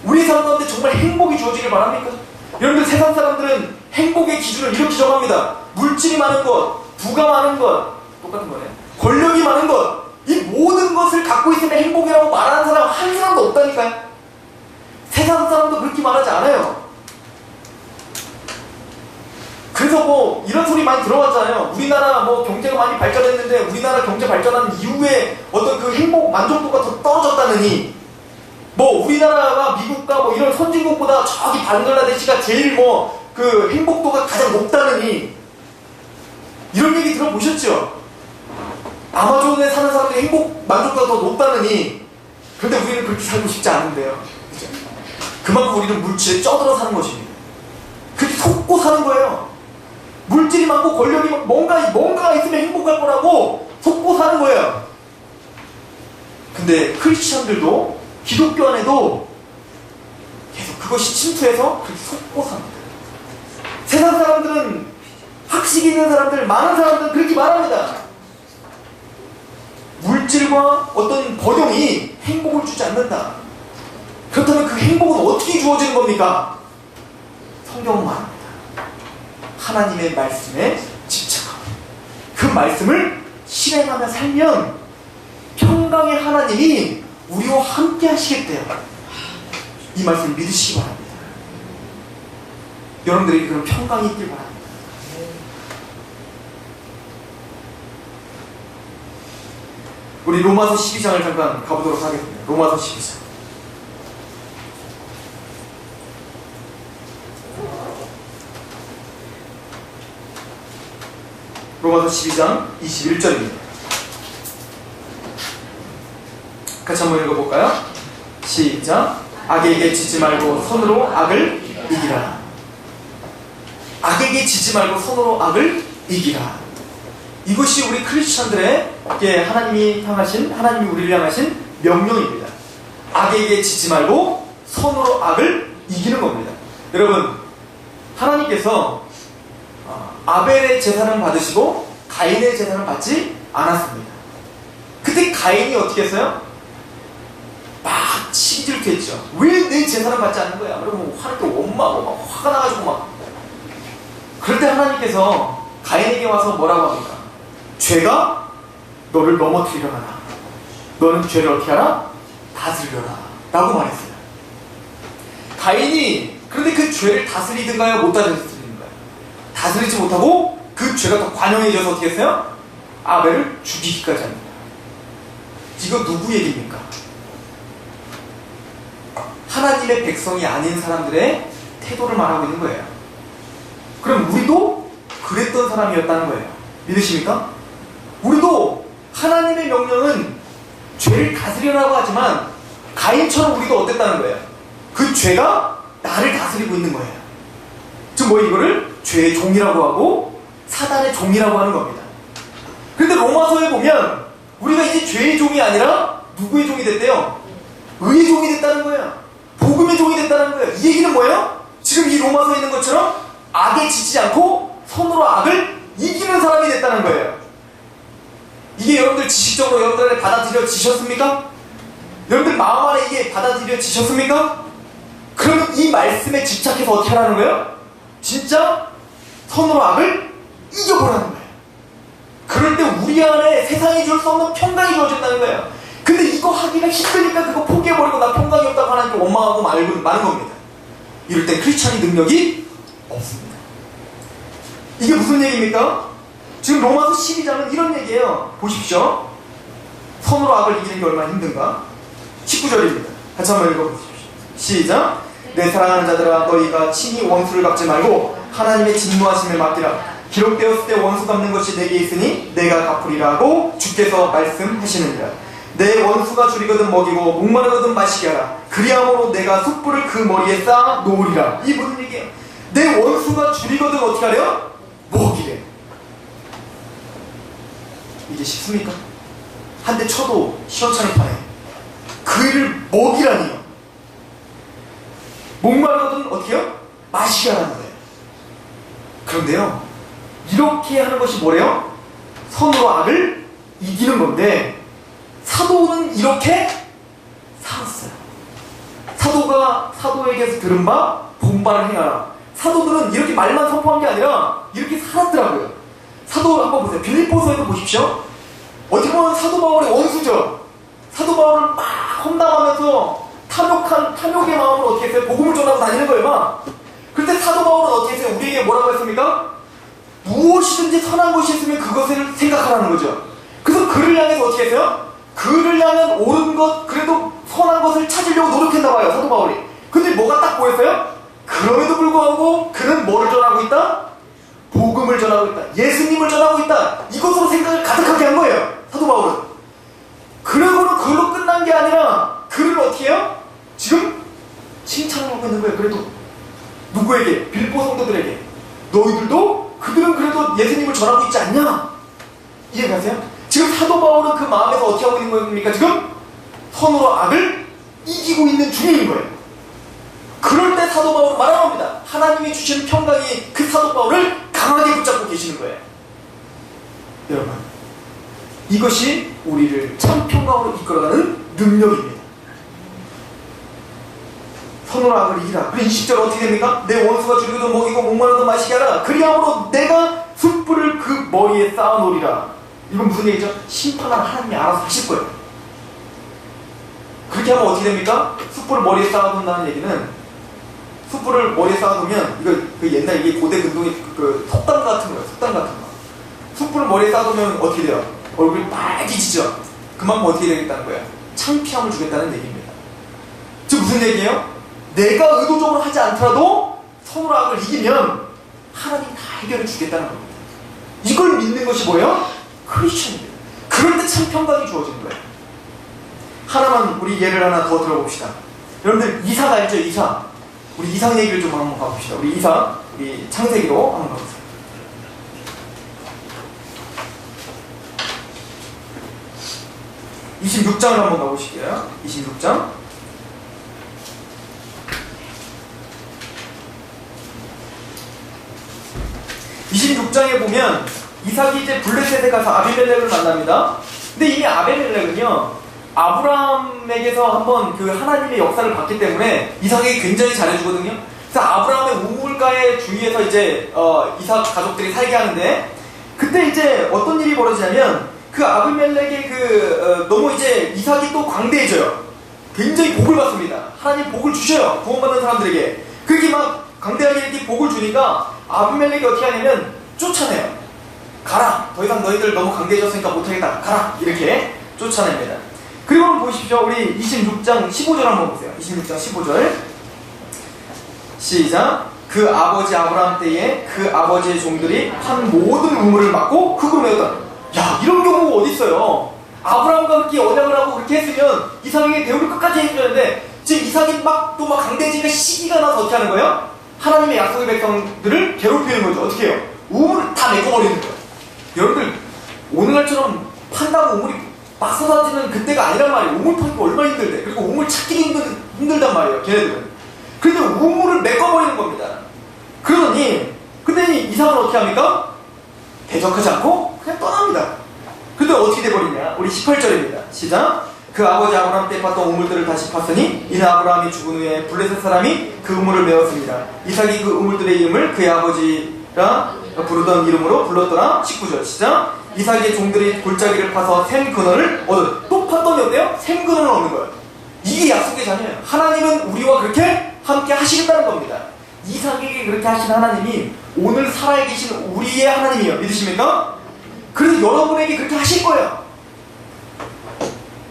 우리의 삶 가운데 정말 행복이 주어지길 바랍니까? 여러분들, 세상 사람들은 행복의 기준을 이렇게 정합니다. 물질이 많은 것, 부가 많은 것, 똑같은 거네요. 권력이 많은 것, 이 모든 것을 갖고 있으면 행복이라고 말하는 사람 한 사람도 없다니까요. 세상 사람도 그렇게 말하지 않아요. 그래서 뭐 이런 소리 많이 들어봤잖아요. 우리나라 뭐 경제가 많이 발전했는데 우리나라 경제 발전한 이후에 어떤 그 행복 만족도가 더 떨어졌다느니, 뭐 우리나라가 미국과 뭐 이런 선진국보다 저기 방글라데시가 제일 뭐 그 행복도가 가장 높다느니, 이런 얘기 들어보셨죠? 아마존에 사는 사람들이 행복 만족도가 더 높다느니. 그런데 우리는 그렇게 살고 싶지 않은데요. 그죠? 그만큼 우리는 물질에 쪄들어 사는 것입니다. 그렇게 속고 사는 거예요. 물질이 많고 권력이 많고 뭔가 있으면 행복할 거라고 속고 사는 거예요. 근데 크리스천들도 기독교 안에도 계속 그것이 침투해서 그렇게 속고 삽니다. 세상 사람들은, 학식 있는 사람들, 많은 사람들은 그렇게 말합니다. 물질과 어떤 번영이 행복을 주지 않는다. 그렇다면 그 행복은 어떻게 주어지는 겁니까? 성경은 말합니다. 하나님의 말씀에 집착하고 그 말씀을 실행하며 살면 평강의 하나님이 우리와 함께 하시겠대요. 이 말씀을 믿으시기 바랍니다. 여러분들에게 그런 평강이 있길 바랍니다. 우리 로마서 12장을 잠깐 가보도록 하겠습니다. 로마서 12장. 로마서 12장 21절입니다. 같이 한번 읽어볼까요? 시작. 악에게 지지 말고 손으로 악을 이기라. 악에게 지지 말고 손으로 악을 이기라. 이것이 우리 크리스천들에게 하나님이 우리를 향하신 명령입니다. 악에게 지지 말고 손으로 악을 이기는 겁니다. 여러분, 하나님께서 아벨의 제사를 받으시고 가인의 제사를 받지 않았습니다. 그때 가인이 어떻게 했어요? 막 시질투했죠. 왜 내 제사를 받지 않는 거야? 그러면 화낼 때 원망하고 막 화가 나가지고 막. 그럴 때 하나님께서 가인에게 와서 뭐라고 합니까? 죄가 너를 넘어뜨리려 하나. 너는 죄를 어떻게 하라? 다스리려라. 라고 말했어요. 가인이 그런데 그 죄를 다스리든가요? 못 다스리든가요? 다스리지 못하고 그 죄가 더 관영해져서 어떻게 했어요? 아벨을 죽이기까지 합니다. 이거 누구 얘기입니까? 하나님의 백성이 아닌 사람들의 태도를 말하고 있는 거예요. 그럼 우리도 그랬던 사람이었다는 거예요. 믿으십니까? 우리도 하나님의 명령은 죄를 다스리라고 하지만 가인처럼 우리도 어땠다는 거예요? 그 죄가 나를 다스리고 있는 거예요. 즉 이거를 죄의 종이라고 하고 사단의 종이라고 하는 겁니다. 그런데 로마서에 보면 우리가 이제 죄의 종이 아니라 누구의 종이 됐대요? 의의 종이 됐다는 거예요. 복음의 종이 됐다는 거예요. 이 얘기는 뭐예요? 지금 이 로마서에 있는 것처럼 악에 지치지 않고 손으로 악을 이기는 사람이 됐다는 거예요. 이게 여러분들 지식적으로 여러분들 받아들여지셨습니까? 여러분들 마음 안에 이게 받아들여지셨습니까? 그러면 이 말씀에 집착해서 어떻게 하라는 거예요? 진짜 손으로 악을 이겨보라는 거예요. 그럴 때 우리 안에 세상이 줄 수 없는 평강이 주어진다는 거예요. 근데 이거 하기가 힘드니까 그거 포기해버리고 나 평강이 없다고 하나님께 원망하고 마는 겁니다. 이럴 때 크리스찬의 능력이 없습니다. 이게 무슨 얘기입니까? 지금 로마서 12장은 이런 얘기예요. 보십시오. 손으로 악을 이기는 게 얼마나 힘든가? 19절입니다. 같이 한번 읽어보십시오. 시작. 내 사랑하는 자들아, 너희가 친히 원수를 갚지 말고 하나님의 진노하심을 맡기라. 기록되었을 때 원수 갚는 것이 내게 있으니 내가 갚으리라고 주께서 말씀하시느니라. 내 원수가 줄이거든 먹이고 목마르거든 마시게 하라. 그리함으로 내가 숯불을 그 머리에 쌓아 놓으리라. 이 무슨 얘기예요? 내 원수가 줄이거든 어떻게 하래요? 먹이래. 이게 쉽습니까? 한 대 쳐도 시원찮을 판에 그 일을 먹이라니요. 목마르거든 어떻게 해요? 마시게 하라는 거예요. 그런데요, 이렇게 하는 것이 뭐래요? 선으로 악을 이기는 건데, 사도는 이렇게 살았어요. 사도가 사도에게서 들은 바 본바를 행하라. 사도들은 이렇게 말만 선포한 게 아니라 이렇게 살았더라고요. 사도 한번 보세요. 빌립보서에도 보십시오. 어떻게 보면 사도 바울의 원수죠. 사도 바울을 막 험담하면서 탐욕의 마음으로 어떻게 했어요? 복음을 전하고 다니는 거예요, 막. 그때 사도 바울은 어떻게 했어요? 우리에게 뭐라고 했습니까? 무엇이든지 선한 것이 있으면 그것을 생각하라는 거죠. 그래서 그를 향해서 어떻게 했어요? 그를 향한 옳은 것, 그래도 선한 것을 찾으려고 노력했나 봐요, 사도 바울이. 근데 뭐가 딱 보였어요? 그럼에도 불구하고 그는 뭐를 전하고 있다? 복음을 전하고 있다. 예수님을 전하고 있다. 이것으로 생각을 가득하게 한 거예요, 사도 바울은. 그러고는 그걸로 끝난 게 아니라 그를 어떻게 해요? 지금 칭찬을 하고 있는 거예요. 그래도 누구에게? 빌립보 성도들에게. 너희들도 그들은 전하고 있지 않냐? 이해가세요? 지금 사도 바울은 그 마음에서 어떻게 하고 있는 겁니까? 지금 선으로 악을 이기고 있는 중인 거예요. 그럴 때 사도 바울은 말하는 겁니다. 하나님이 주신 평강이 그 사도 바울을 강하게 붙잡고 계시는 거예요. 여러분, 이것이 우리를 참 평강으로 이끌어가는 능력입니다. 선으로 악을 이기라. 그리고 20절 어떻게 됩니까? 내 원수가 죽이도 먹이고 목마르도 마시게 하라. 그리함으로 내가 숯불을 그 머리에 쌓아놓으리라. 이건 무슨 얘기죠? 심판을 하나님이 알아서 하실 거예요. 그렇게 하면 어떻게 됩니까? 숯불을 머리에 쌓아둔다는 얘기는, 숯불을 머리에 쌓아두면, 이거 그 옛날 이게 고대 근동의 그 석담 같은 거예요. 석담 같은 거. 숯불을 머리에 쌓아두면 어떻게 돼요? 얼굴이 빨개지죠. 그만큼 어떻게 되겠다는 거예요? 창피함을 주겠다는 얘기입니다. 즉 무슨 얘기예요? 내가 의도적으로 하지 않더라도 선으로 악을 이기면 하나님이 다 해결해 주겠다는 겁니다. 이걸 믿는 것이 뭐예요? 크리스천입니다. 그럴 때 참 평강이 주어지는 거예요. 하나만 우리 예를 하나 더 들어봅시다. 여러분들 이삭 알죠? 이삭. 우리 이삭 얘기를 좀 한번 가봅시다. 우리 이삭, 우리 창세기로 한번 가보세요. (26장을) 한번 가보실게요. 26장. (26장에) 보면 이삭이 이제 블레셋에 가서 아비멜렉을 만납니다. 근데 이미 아비멜렉은요 아브라함에게서 한번 그 하나님의 역사를 봤기 때문에 이삭에게 굉장히 잘해주거든요. 그래서 아브라함의 우물가에 주위에서 이제 이삭 가족들이 살게 하는데, 그때 이제 어떤 일이 벌어지냐면 그 아비멜렉의 너무 이제 이삭이 또 광대해져요. 굉장히 복을 받습니다. 하나님 복을 주셔요. 구원받는 사람들에게. 그렇게 막 광대하게 이렇게 복을 주니까 아비멜렉이 어떻게 하냐면 쫓아내요. 가라. 더 이상 너희들 너무 강대해졌으니까 못하겠다. 가라. 이렇게 쫓아냅니다. 그리고 한번 보십시오. 우리 26장 15절 한번 보세요. 26장 15절. 시작. 그 아버지 아브라함 때에 그 아버지의 종들이 판 모든 우물을 막고 흙으로 메웠다. 야, 이런 경우가 어디 있어요? 아브라함과 그렇게 언약을 하고 그렇게 했으면 이삭에게 대우를 끝까지 해주는데, 지금 이삭이 막 강대해지니까 시기가 나서 어떻게 하는 거예요? 하나님의 약속의 백성들을 괴롭히는 거죠. 어떻게 해요? 우물을 다 메꿔버리는 거예요. 여러분들 오늘날처럼 판다고 우물이 막 쏟아지는 그때가 아니란 말이에요. 우물 파기가 얼마나 힘들대. 그리고 우물 찾기도 힘들단 말이에요, 걔네들은. 근데 우물을 메꿔버리는 겁니다. 그러더니 근데 이삭은 어떻게 합니까? 대적하지 않고 그냥 떠납니다. 근데 어떻게 돼버리냐? 우리 18절입니다. 시작. 그 아버지 아브라함 때 팠던 우물들을 다시 팠으니 이는 아브라함이 죽은 후에 블레셋 사람이 그 우물을 메웠습니다. 이삭이 그 우물들의 이름을 그의 아버지가 부르던 이름으로 불렀더라. 19절 시작. 이삭의 종들이 골짜기를 파서 샘 근원을 얻어. 또 팠더니 어때요? 샘 근원을 얻는 거예요. 이게 약속의 자녀예요. 하나님은 우리와 그렇게 함께 하시겠다는 겁니다. 이삭에게 그렇게 하신 하나님이 오늘 살아계신 우리의 하나님이에요. 믿으십니까? 그래서 여러분에게 그렇게 하실 거예요.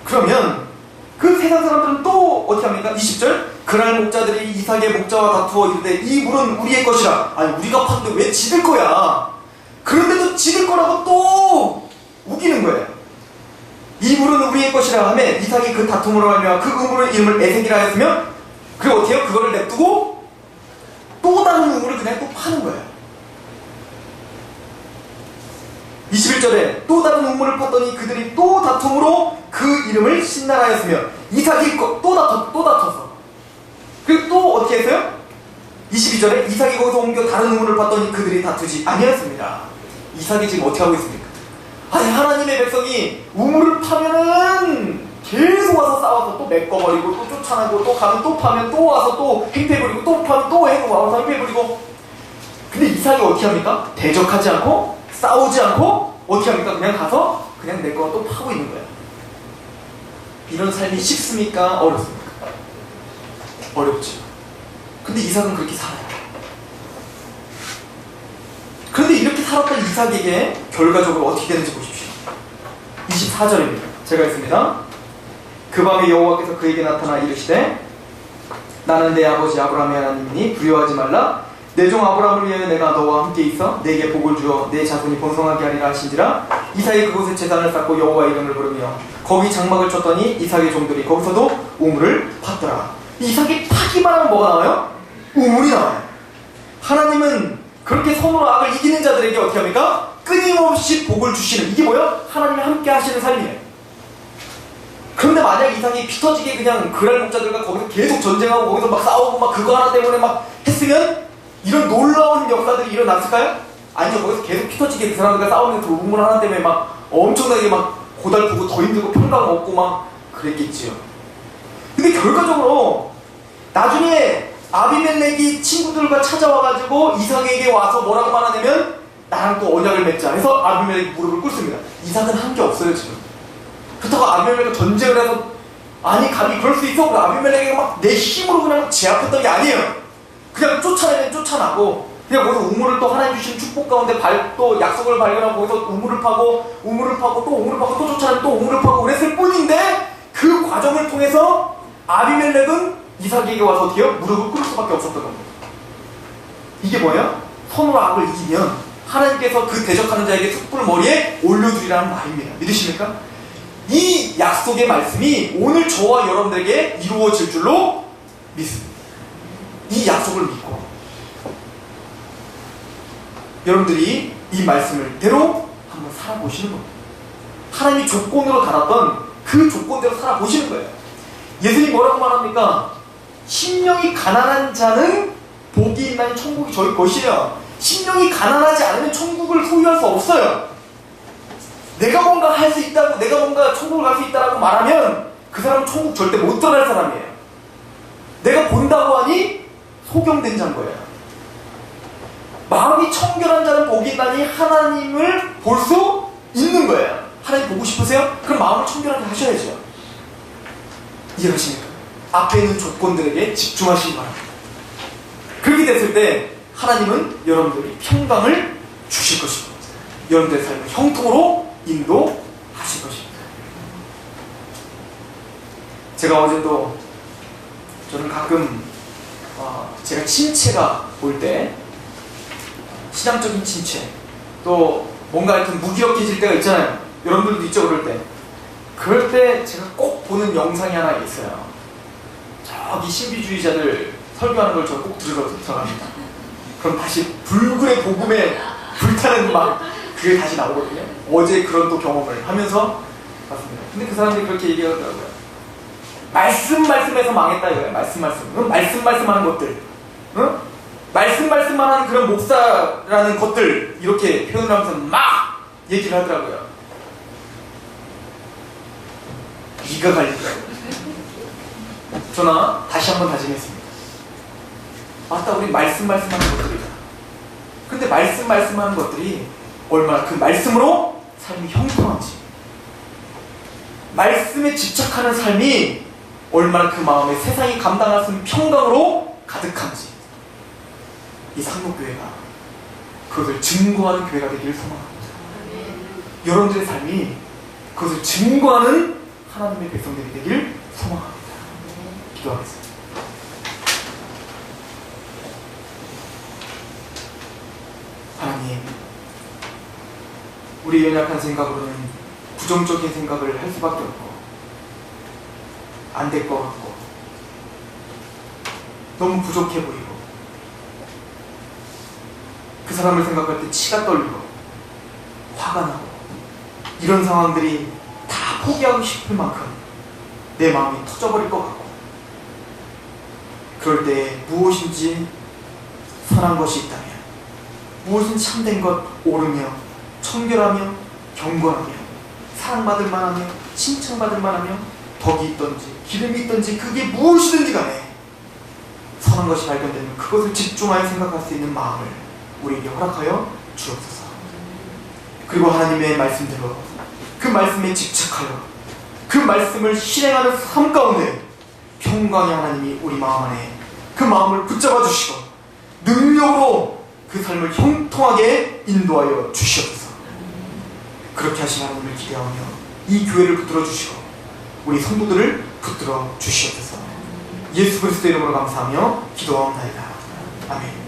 그러면 그 세상 사람들은 또 어떻게 합니까? 20절. 그날 목자들이 이삭의 목자와 다투어 이르되 이 물은 우리의 것이라. 아니 우리가 팠는데 왜 지들 거야? 그런데도 지들 거라고 또 우기는 거예요. 이 물은 우리의 것이라 하며 이삭이 그 다툼으로 말미암아 그 우물의 이름을 에색이라 하였으며, 그리고 어떻게 해요? 그거를 냅두고 또 다른 우물을 그냥 또 파는 거예요. 21절에 또 다른 우물을 팠더니 그들이 또 다툼으로 그 이름을 신나라였으며 이삭이 또 다퉜어. 그리고 또 어떻게 했어요? 22절에 이삭이 거기서 옮겨 다른 우물을 팠더니 그들이 다투지 아니었습니다. 이삭이 지금 어떻게 하고 있습니까? 아니 하나님의 백성이 우물을 파면은 계속 와서 싸워서 또 메꿔버리고 또 쫓아나고 또 가면 또 파면 또 와서 또 행패부리고 또 파면 또 해서 와서 행패부리고. 근데 이삭이 어떻게 합니까? 대적하지 않고 싸우지 않고 어떻게 합니까? 그냥 가서 그냥 내 거 또 파고 있는 거예요. 이런 삶이 쉽습니까? 어렵습니까? 어렵죠. 근데 이삭은 그렇게 살아요. 그런데 이렇게 살았던 이삭에게 결과적으로 어떻게 되는지 보십시오. 24절입니다. 제가 읽습니다. 그 밤에 여호와께서 그에게 나타나 이르시되 나는 내 아버지 아브라함의 하나님이니 두려워하지 말라. 내 종 아브라함을 위하여 내가 너와 함께 있어 내게 복을 주어 내 자손이 번성하게 하리라 하신지라. 이삭이 그곳에 제단을 쌓고 여호와 이름을 부르며 거기 장막을 쳤더니 이삭의 종들이 거기서도 우물을 팠더라. 이삭이 파기만 하면 뭐가 나와요? 우물이 나와요. 하나님은 그렇게 선으로 악을 이기는 자들에게 어떻게 합니까? 끊임없이 복을 주시는, 이게 뭐예요? 하나님이 함께 하시는 삶이에요. 그런데 만약 이삭이 피 터지게 그냥 그랄 목자들과 거기서 계속 전쟁하고 거기서 막 싸우고 막 그거 하나 때문에 막 했으면 이런 놀라운 역사들이 일어났을까요? 아니죠. 거기서 계속 피 터지게 그 사람들과 싸우면서 그 우물 하나 때문에 막 엄청나게 막 고달프고 더 힘들고 평강 없고 막 그랬겠지요. 근데 결과적으로 나중에 아비멜렉이 친구들과 찾아와가지고 이삭에게 와서 뭐라고 말하냐면 나랑 또 언약을 맺자 해서 아비멜렉이 무릎을 꿇습니다. 이삭은 한 게 없어요 지금. 그렇다고 아비멜렉과 전쟁을 해서 아니 감히 그럴 수 있어? 아비멜렉이 막 내 힘으로 그냥 제압했던 게 아니에요. 그냥 쫓아내면 쫓아나고 그냥 거기서 우물을 또 하나님 주신 축복 가운데 또 약속을 발견하고 거기서 우물을 파고 또 우물을 파고 또 쫓아내면 또 우물을 파고 그랬을 뿐인데 그 과정을 통해서 아비멜렉은 이삭에게 와서 어떻게 해요? 무릎을 꿇을 수밖에 없었던 겁니다. 이게 뭐예요? 선으로 악을 이기면 하나님께서 그 대적하는 자에게 숯불 머리에 올려두리라는 말입니다. 믿으십니까? 이 약속의 말씀이 오늘 저와 여러분들에게 이루어질 줄로 믿습니다. 이 약속을 믿고 여러분들이 이 말씀을 대로 한번 살아보시는 겁니다. 하나님이 조건으로 달았던 그 조건대로 살아보시는 거예요. 예수님이 뭐라고 말합니까? 심령이 가난한 자는 복이 있나니 천국이 저희 것이에요. 심령이 가난하지 않으면 천국을 소유할 수 없어요. 내가 뭔가 할 수 있다고, 내가 뭔가 천국을 갈 수 있다고 말하면 그 사람은 천국 절대 못 들어갈 사람이에요. 내가 본다고 하니 소경된 자인 거예요. 마음이 청결한 자는 복이 있나니 하나님을 볼 수 있는 거예요. 하나님 보고 싶으세요? 그럼 마음을 청결하게 하셔야죠. 이해하십니까? 앞에 있는 조건들에게 집중하시기 바랍니다. 그렇게 됐을 때 하나님은 여러분들이 평강을 주실 것이고 여러분들의 삶을 형통으로 인도하실 것입니다. 제가 어제도 저는 가끔 제가 침체가 올 때 신앙적인 침체 또 뭔가 하여튼 무기력해질 때가 있잖아요. 여러분들도 있죠. 그럴 때 제가 꼭 보는 영상이 하나 있어요. 저기 신비주의자들 설교하는 걸 저 꼭 들어갑니다. 그럼 다시 불굴의 복음에 불타는 막 그게 다시 나오거든요. 어제 그런 또 경험을 하면서 봤습니다. 근데 그 사람들이 그렇게 얘기하더라고요. 말씀에서 망했다 이거예요. 말씀하는 것들, 응? 말씀만 하는 그런 목사라는 것들 이렇게 표현을 하면서 막 얘기를 하더라고요. 이가 갈리더라고요. 저나 다시 한번 다짐했습니다. 맞다, 우리 말씀하는 것들이다. 근데 말씀하는 것들이 얼마나 그 말씀으로 삶이 형통한지, 말씀에 집착하는 삶이 얼마나 그 마음에 세상이 감당할 수 있는 평강으로 가득한지, 이 상록교회가 그것을 증거하는 교회가 되기를 소망합니다. 여러분들의 삶이 그것을 증거하는 하나님의 백성들이 되기를 소망합니다. 기도하겠습니다. 하나님, 우리 연약한 생각으로는 부정적인 생각을 할 수밖에 없고 안 될 것 같고 너무 부족해 보이고 그 사람을 생각할 때 치가 떨리고 화가 나고 이런 상황들이 다 포기하고 싶을 만큼 내 마음이 터져버릴 것 같고 그럴 때 무엇인지 선한 것이 있다면 무엇은 참된 것 옳으며 청결하며 경건하며 사랑받을 만하며 칭찬받을 만하며 덕이 있던지 기름이 있던지 그게 무엇이든지 간에 선한 것이 발견되면 그것을 집중하여 생각할 수 있는 마음을 우리에게 허락하여 주옵소서. 그리고 하나님의 말씀대로 그 말씀에 집착하여 그 말씀을 실행하는 삶 가운데 평강의 하나님이 우리 마음 안에 그 마음을 붙잡아 주시고 능력으로 그 삶을 형통하게 인도하여 주시옵소서. 그렇게 하신 하나님을 기대하며 이 교회를 붙들어 주시고 우리 성도들을 붙들어 주시옵소서. 예수 그리스도의 이름으로 감사하며 기도하옵나이다. 아멘.